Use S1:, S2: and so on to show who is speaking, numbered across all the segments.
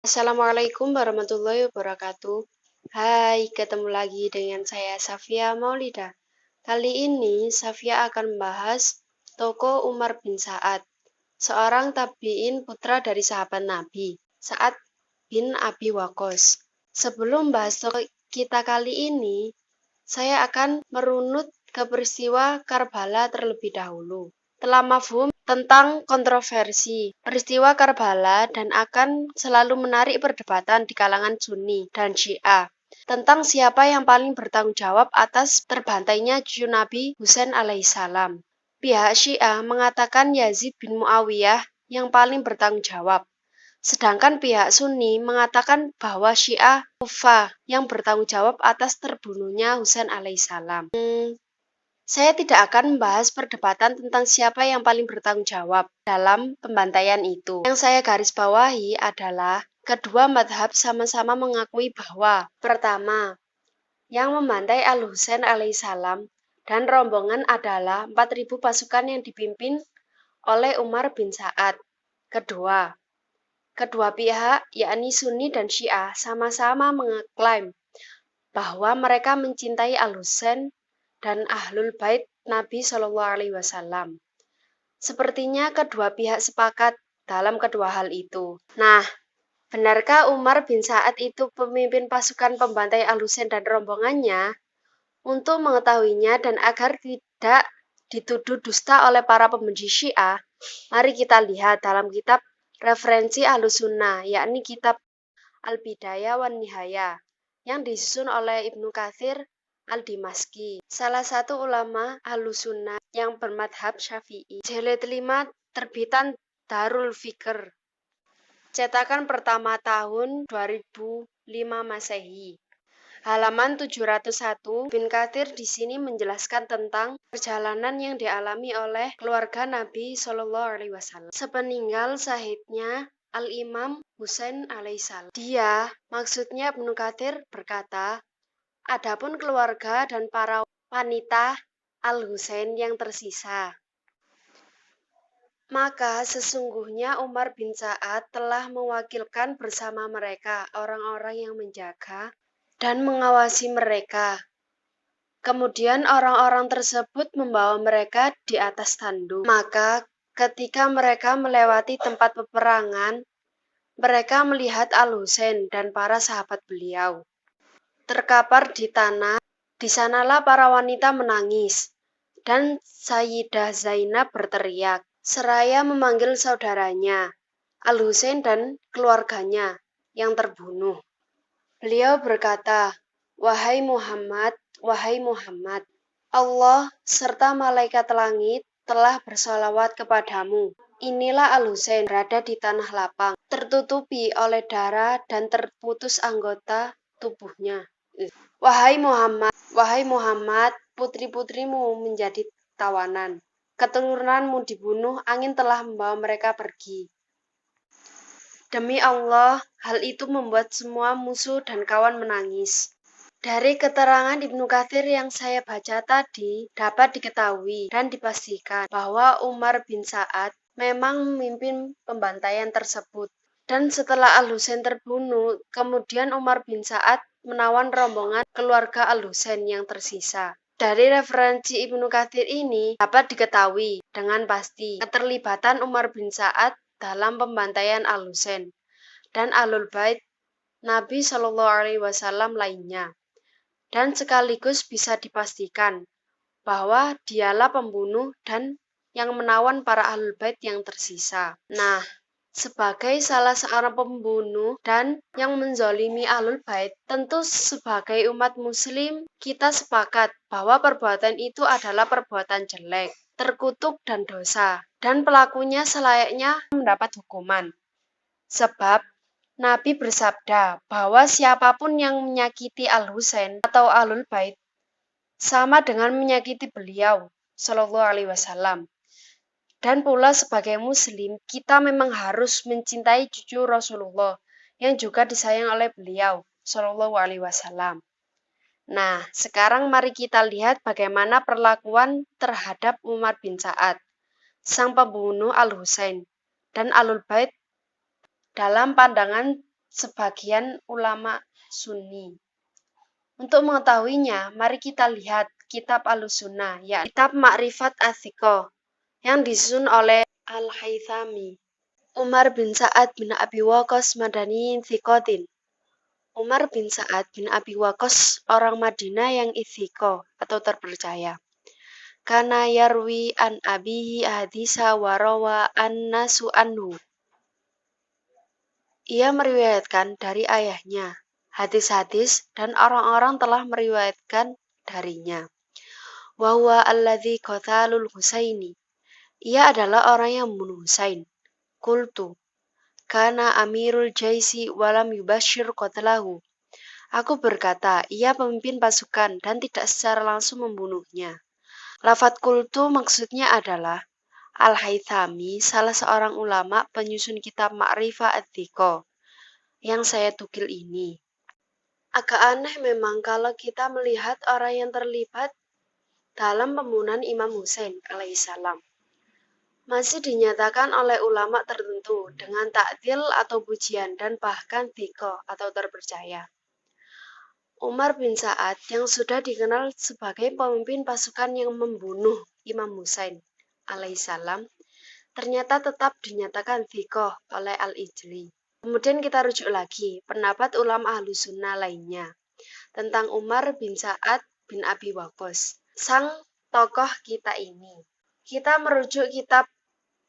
S1: Assalamualaikum warahmatullahi wabarakatuh. Hai, ketemu lagi dengan saya Safia Maulida. Kali ini Safia akan membahas tokoh Umar bin Sa'ad, seorang tabi'in putra dari sahabat Nabi, Sa'ad bin Abi Waqqas. Sebelum bahas tokoh kita kali ini, saya akan merunut ke peristiwa Karbala terlebih dahulu. Telah mafhum tentang kontroversi peristiwa Karbala dan akan selalu menarik perdebatan di kalangan Sunni dan Syiah tentang siapa yang paling bertanggung jawab atas terbantainya cucu Nabi Husain alaihissalam. Pihak Syiah mengatakan Yazid bin Muawiyah yang paling bertanggung jawab, sedangkan pihak Sunni mengatakan bahwa Syiah Kufah yang bertanggung jawab atas terbunuhnya Husain alaihissalam. Saya tidak akan membahas perdebatan tentang siapa yang paling bertanggung jawab dalam pembantaian itu. Yang saya garis bawahi adalah kedua madhab sama-sama mengakui bahwa pertama, yang membantai Al-Husain alaihissalam dan rombongan adalah 4.000 pasukan yang dipimpin oleh Umar bin Sa'ad. Kedua pihak, yakni Sunni dan Syiah, sama-sama mengklaim bahwa mereka mencintai Al-Husain dan Ahlul Bait Nabi Shallallahu Alaihi Wasallam. Sepertinya kedua pihak sepakat dalam kedua hal itu. Nah, benarkah Umar bin Sa'ad itu pemimpin pasukan pembantai Al-Husain dan rombongannya? Untuk mengetahuinya dan agar tidak dituduh dusta oleh para pembenci Syiah, mari kita lihat dalam kitab referensi Ahlussunnah, yakni kitab Al-Bidayah wan Nihayah, yang disusun oleh Ibnu Katsir Al-Dimaski, salah satu ulama Ahlussunnah yang bermadhab Syafi'i. Jilid 5 terbitan Darul Fikr. Cetakan pertama tahun 2005 Masehi. Halaman 701. Ibnu Katsir di sini menjelaskan tentang perjalanan yang dialami oleh keluarga Nabi Shallallahu Alaihi Wasallam sepeninggal syahidnya Al-Imam Husain alaihissalam. Dia, maksudnya Ibnu Katsir, berkata, adapun keluarga dan para wanita Al-Husain yang tersisa, maka sesungguhnya Umar bin Sa'ad telah mewakilkan bersama mereka orang-orang yang menjaga dan mengawasi mereka. Kemudian orang-orang tersebut membawa mereka di atas tanduk. Maka ketika mereka melewati tempat peperangan, mereka melihat Al-Husain dan para sahabat beliau terkapar di tanah. Di sanalah para wanita menangis, dan Sayyidah Zainab berteriak, seraya memanggil saudaranya, Al-Husain dan keluarganya yang terbunuh. Beliau berkata, wahai Muhammad, Allah serta malaikat langit telah bersalawat kepadamu. Inilah Al-Husain berada di tanah lapang, tertutupi oleh darah dan terputus anggota tubuhnya. Wahai Muhammad, putri-putrimu menjadi tawanan. Keturunanmu dibunuh, angin telah membawa mereka pergi. Demi Allah, hal itu membuat semua musuh dan kawan menangis. Dari keterangan Ibnu Katsir yang saya baca tadi, dapat diketahui dan dipastikan bahwa Umar bin Sa'ad memang memimpin pembantaian tersebut. Dan setelah Al-Husain terbunuh, kemudian Umar bin Sa'ad menawan rombongan keluarga Al-Husain yang tersisa. Dari referensi Ibnu Katsir ini dapat diketahui dengan pasti keterlibatan Umar bin Sa'ad dalam pembantaian Al-Husain dan Ahlul Bait Nabi Shallallahu Alaihi Wasallam lainnya. Dan sekaligus bisa dipastikan bahwa dialah pembunuh dan yang menawan para Ahlul Bait yang tersisa. Nah, sebagai salah seorang pembunuh dan yang menzolimi Ahlul Bait, tentu sebagai umat muslim kita sepakat bahwa perbuatan itu adalah perbuatan jelek, terkutuk dan dosa, dan pelakunya selayaknya mendapat hukuman. Sebab Nabi bersabda bahwa siapapun yang menyakiti Al-Husain atau Ahlul Bait sama dengan menyakiti beliau Shallallahu Alaihi Wasallam. Dan pula sebagai muslim, kita memang harus mencintai cucu Rasulullah yang juga disayang oleh beliau Shallallahu Alaihi Wasallam. Nah, sekarang mari kita lihat bagaimana perlakuan terhadap Umar bin Sa'ad, sang pembunuh Al-Husain dan Ahlul Bait dalam pandangan sebagian ulama Sunni. Untuk mengetahuinya, mari kita lihat kitab Al-Sunnah, yakni kitab Ma'rifat Ats-Tsiqah, yang disusun oleh Al-Haythami. Umar bin Sa'ad bin Abi Waqqas Madaniyin Tsiqatin. Umar bin Sa'ad bin Abi Waqqas orang Madinah yang itsiko atau terpercaya. Kana yarwi an abihi hadisa wa rawa an-nasu anhu. Ia meriwayatkan dari ayahnya hadis-hadis dan orang-orang telah meriwayatkan darinya. Wa huwa alladzi qatalul Husaini. Ia adalah orang yang membunuh Husain. Qultu kana amirul jaisi walam yubashir qatlahu. Aku berkata, ia pemimpin pasukan dan tidak secara langsung membunuhnya. Lafadz qultu maksudnya adalah Al-Haythami, salah seorang ulama penyusun kitab Ma'rifah Ats-Tsiqah yang saya tukil ini. Agak aneh memang kalau kita melihat orang yang terlibat dalam pembunuhan Imam Husain alaihissalam masih dinyatakan oleh ulama tertentu dengan takdil atau pujian dan bahkan tsiqah atau terpercaya. Umar bin Sa'ad yang sudah dikenal sebagai pemimpin pasukan yang membunuh Imam Husain alaihissalam ternyata tetap dinyatakan tsiqah oleh Al-Ijli. Kemudian kita rujuk lagi pendapat ulama Ahlussunnah lainnya tentang Umar bin Sa'ad bin Abi Waqqas, sang tokoh kita ini. Kita merujuk kitab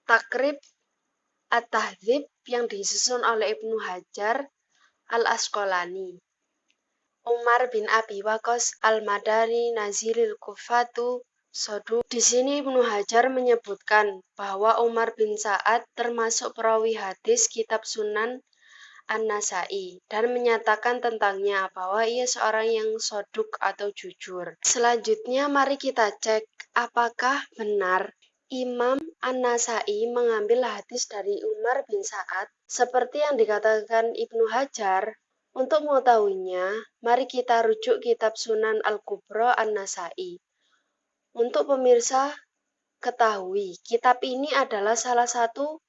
S1: Takrib At-Tahdzib yang disusun oleh Ibnu Hajar Al-Asqalani. Umar bin Abi Waqqas Al-Madani Nazilil Kufatu Sodu. Di sini Ibnu Hajar menyebutkan bahwa Umar bin Sa'ad termasuk perawi hadis kitab Sunan An-Nasai dan menyatakan tentangnya bahwa ia seorang yang soduk atau jujur. Selanjutnya mari kita cek apakah benar Imam An-Nasai mengambil hadis dari Umar bin Sa'ad seperti yang dikatakan Ibnu Hajar. Untuk mengetahuinya, mari kita rujuk kitab Sunan Al-Kubra An-Nasai. Untuk pemirsa ketahui, kitab ini adalah salah satu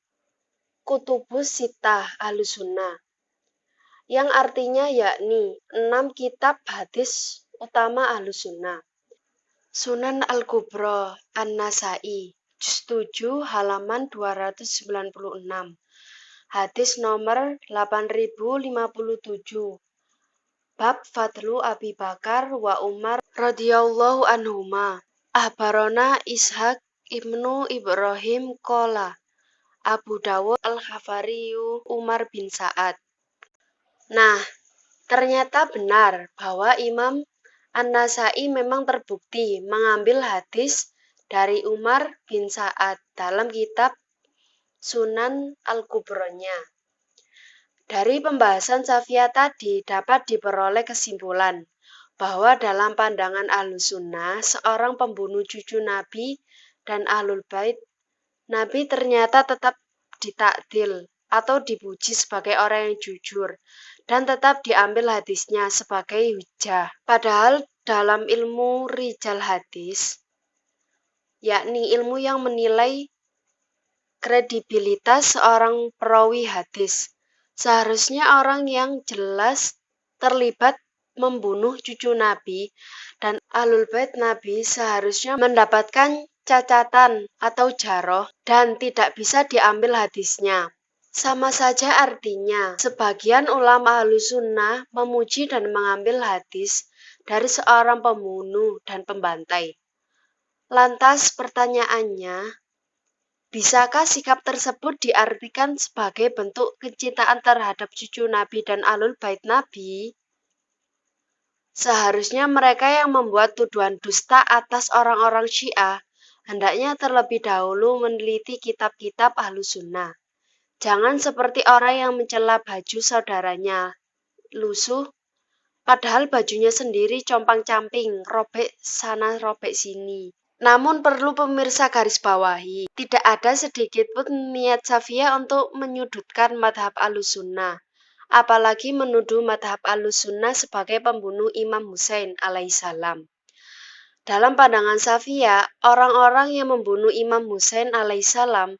S1: kutubus sittah Ahlussunnah, yang artinya yakni 6 kitab hadis utama Ahlussunnah. Sunan Al-Kubra An-Nasai, juz 7 halaman 296. Hadis nomor 8057. Bab Fadlu Abi Bakar wa Umar radhiyallahu anhuma. Ahbarona Ishaq ibnu Ibrahim qala Abu Dawud Al-Khafariyu Umar bin Sa'ad. Nah, ternyata benar bahwa Imam An-Nasai memang terbukti mengambil hadis dari Umar bin Sa'ad dalam kitab Sunan Al-Kubronya. Dari pembahasan Safiyah tadi dapat diperoleh kesimpulan bahwa dalam pandangan Ahlussunnah, seorang pembunuh cucu Nabi dan Ahlul Bait Nabi ternyata tetap ditakdil atau dipuji sebagai orang yang jujur dan tetap diambil hadisnya sebagai hujjah. Padahal dalam ilmu rijal hadis, yakni ilmu yang menilai kredibilitas seorang perawi hadis, seharusnya orang yang jelas terlibat membunuh cucu Nabi dan Ahlul Bait Nabi seharusnya mendapatkan cacatan atau jaroh dan tidak bisa diambil hadisnya. Sama saja artinya, sebagian ulama Ahlussunnah memuji dan mengambil hadis dari seorang pembunuh dan pembantai. Lantas pertanyaannya, bisakah sikap tersebut diartikan sebagai bentuk kecintaan terhadap cucu Nabi dan Ahlul Bait Nabi? Seharusnya mereka yang membuat tuduhan dusta atas orang-orang Syiah hendaknya terlebih dahulu meneliti kitab-kitab Ahlussunnah. Jangan seperti orang yang mencela baju saudaranya, lusuh, padahal bajunya sendiri compang-camping, robek sana robek sini. Namun perlu pemirsa garis bawahi, tidak ada sedikit pun niat Safiyah untuk menyudutkan madhab Ahlussunnah, apalagi menuduh madhab Ahlussunnah sebagai pembunuh Imam Husain alaihissalam. Dalam pandangan Safiyah, orang-orang yang membunuh Imam Husain alaihissalam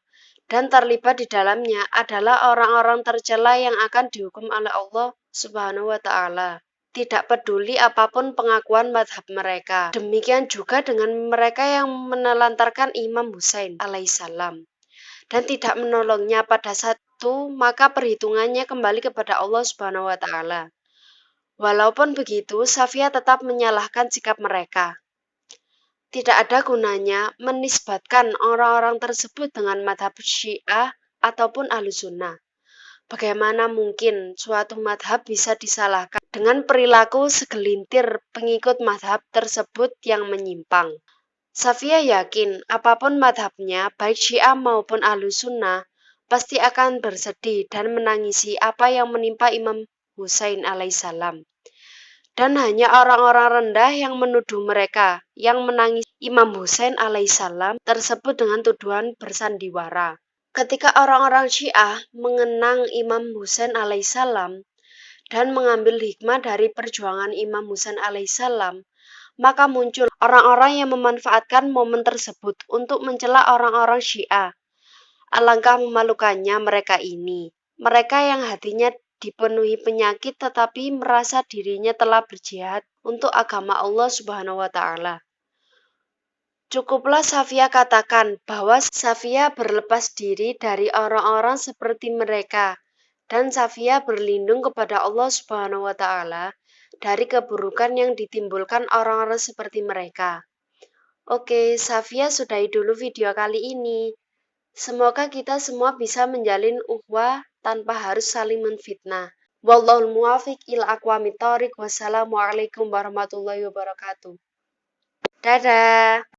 S1: dan terlibat di dalamnya adalah orang-orang tercela yang akan dihukum oleh Allah Subhanahu wa Ta'ala. Tidak peduli apapun pengakuan madhab mereka. Demikian juga dengan mereka yang menelantarkan Imam Husain alaihissalam dan tidak menolongnya pada saat itu, maka perhitungannya kembali kepada Allah Subhanahu wa Ta'ala. Walaupun begitu, Safiyah tetap menyalahkan sikap mereka. Tidak ada gunanya menisbatkan orang-orang tersebut dengan madhab Syiah ataupun Ahlussunnah. Bagaimana mungkin suatu madhab bisa disalahkan dengan perilaku segelintir pengikut madhab tersebut yang menyimpang? Safiyah yakin apapun madhabnya, baik Syiah maupun Ahlussunnah, pasti akan bersedih dan menangisi apa yang menimpa Imam Husain alaihissalam. Dan hanya orang-orang rendah yang menuduh mereka yang menangis Imam Husain alaihissalam tersebut dengan tuduhan bersandiwara. Ketika orang-orang Syiah mengenang Imam Husain alaihissalam dan mengambil hikmah dari perjuangan Imam Husain alaihissalam, maka muncul orang-orang yang memanfaatkan momen tersebut untuk mencela orang-orang Syiah. Alangkah memalukannya mereka ini. Mereka yang hatinya dipenuhi penyakit tetapi merasa dirinya telah berjihad untuk agama Allah Subhanahu wa Ta'ala. Cukuplah Safiyah katakan bahwa Safiyah berlepas diri dari orang-orang seperti mereka dan Safiyah berlindung kepada Allah Subhanahu wa Ta'ala dari keburukan yang ditimbulkan orang-orang seperti mereka. Oke, Safiyah sudahi dulu video kali ini. Semoga kita semua bisa menjalin ukhuwah tanpa harus saling menfitnah. Wallahul muwafiq ila aqwamit thoriq. Wassalamualaikum warahmatullahi wabarakatuh. Dadah.